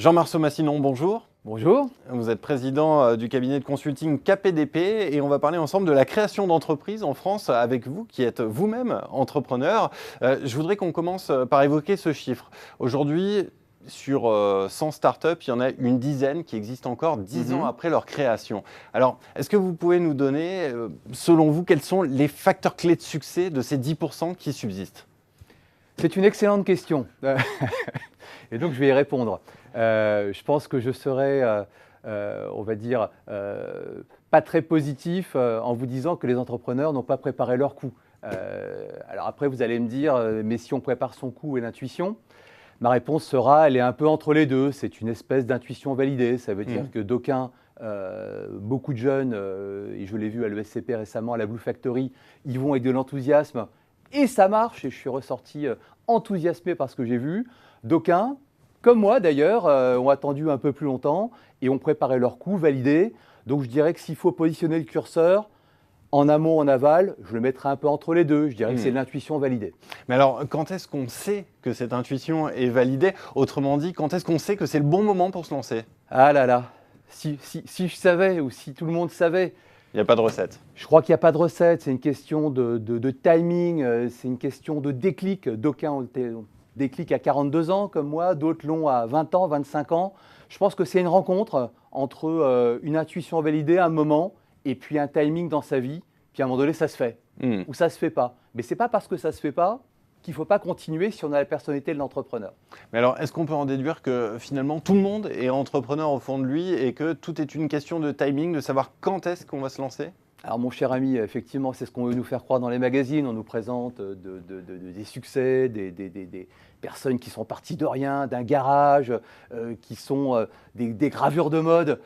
Jean-Marceau Massinon, bonjour. Bonjour. Vous êtes président du cabinet de consulting KPDP et on va parler ensemble de la création d'entreprises en France avec vous qui êtes vous-même entrepreneur. Je voudrais qu'on commence par évoquer ce chiffre. Aujourd'hui, sur 100 startups, il y en a une dizaine qui existent encore 10 ans après leur création. Alors, est-ce que vous pouvez nous donner, selon vous, quels sont les facteurs clés de succès de ces 10% qui subsistent ? C'est une excellente question. Et donc, je vais y répondre. Je pense que je serai, on va dire, pas très positif en vous disant que les entrepreneurs n'ont pas préparé leur coup. Alors après, vous allez me dire, mais si on prépare son coup et l'intuition, ma réponse sera, elle est un peu entre les deux. C'est une espèce d'intuition validée. Ça veut dire que d'aucuns, beaucoup de jeunes, et je l'ai vu à l'ESCP récemment, à la Blue Factory, ils vont avec de l'enthousiasme et ça marche. Et je suis ressorti enthousiasmé par ce que j'ai vu. D'aucuns, comme moi d'ailleurs, ont attendu un peu plus longtemps et ont préparé leur coup, validé. Donc je dirais que s'il faut positionner le curseur, en amont, en aval, je le mettrai un peu entre les deux. Je dirais que c'est l'intuition validée. Mais alors, quand est-ce qu'on sait que cette intuition est validée? Autrement dit, quand est-ce qu'on sait que c'est le bon moment pour se lancer? Ah là là, si je savais ou si tout le monde savait. Il n'y a pas de recette. Je crois qu'il n'y a pas de recette. C'est une question de timing, c'est une question de déclic. D'aucuns ont été déclic à 42 ans comme moi, d'autres l'ont à 20 ans, 25 ans. Je pense que c'est une rencontre entre une intuition validée à un moment et puis un timing dans sa vie. Puis à un moment donné, ça se fait ou ça ne se fait pas. Mais ce n'est pas parce que ça ne se fait pas qu'il ne faut pas continuer si on a la personnalité de l'entrepreneur. Mais alors, est-ce qu'on peut en déduire que finalement tout le monde est entrepreneur au fond de lui et que tout est une question de timing, de savoir quand est-ce qu'on va se lancer? Alors mon cher ami, effectivement, c'est ce qu'on veut nous faire croire dans les magazines. On nous présente des succès, des personnes qui sont parties de rien, d'un garage, qui sont des gravures de mode.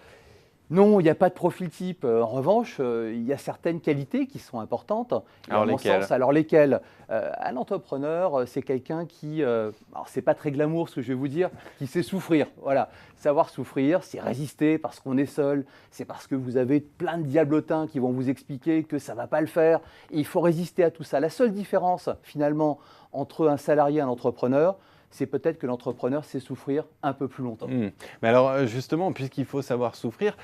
Non, il n'y a pas de profil type. En revanche, il y a certaines qualités qui sont importantes. Alors lesquelles? Alors lesquelles? Un entrepreneur, c'est quelqu'un qui, alors c'est pas très glamour ce que je vais vous dire, qui sait souffrir. Voilà, savoir souffrir, c'est résister parce qu'on est seul, c'est parce que vous avez plein de diablotins qui vont vous expliquer que ça ne va pas le faire. Et il faut résister à tout ça. La seule différence finalement entre un salarié et un entrepreneur, c'est peut-être que l'entrepreneur sait souffrir un peu plus longtemps. Mais alors justement, puisqu'il faut savoir souffrir,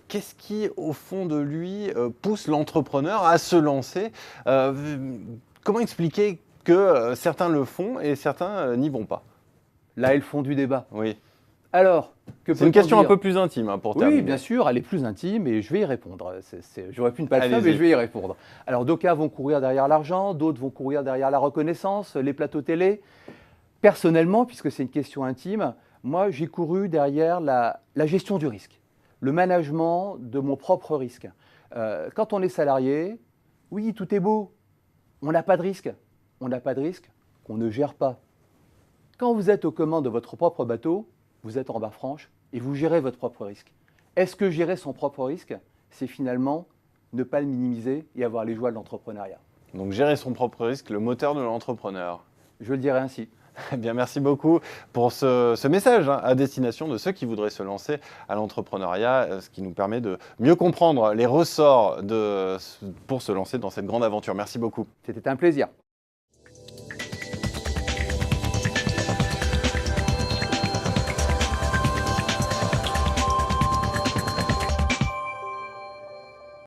qu'est-ce qui, au fond de lui, pousse l'entrepreneur à se lancer? Comment expliquer que certains le font et certains n'y vont pas? Là est le fond du débat. Oui. Alors, c'est une question un peu plus intime pour terminer. Oui, bien sûr, elle est plus intime et je vais y répondre. J'aurais pu ne pas le faire, mais je vais y répondre. Alors, d'aucuns vont courir derrière l'argent, d'autres vont courir derrière la reconnaissance, les plateaux télé. Personnellement, puisque c'est une question intime, moi j'ai couru derrière la gestion du risque, le management de mon propre risque. Quand on est salarié, oui, tout est beau, on n'a pas de risque. On n'a pas de risque qu'on ne gère pas. Quand vous êtes aux commandes de votre propre bateau, vous êtes en barre franche et vous gérez votre propre risque. Est-ce que gérer son propre risque, c'est finalement ne pas le minimiser et avoir les joies de l'entrepreneuriat? Donc gérer son propre risque, le moteur de l'entrepreneur. Je le dirais ainsi. Eh bien, merci beaucoup pour ce message à destination de ceux qui voudraient se lancer à l'entrepreneuriat, ce qui nous permet de mieux comprendre les ressorts pour se lancer dans cette grande aventure. Merci beaucoup. C'était un plaisir.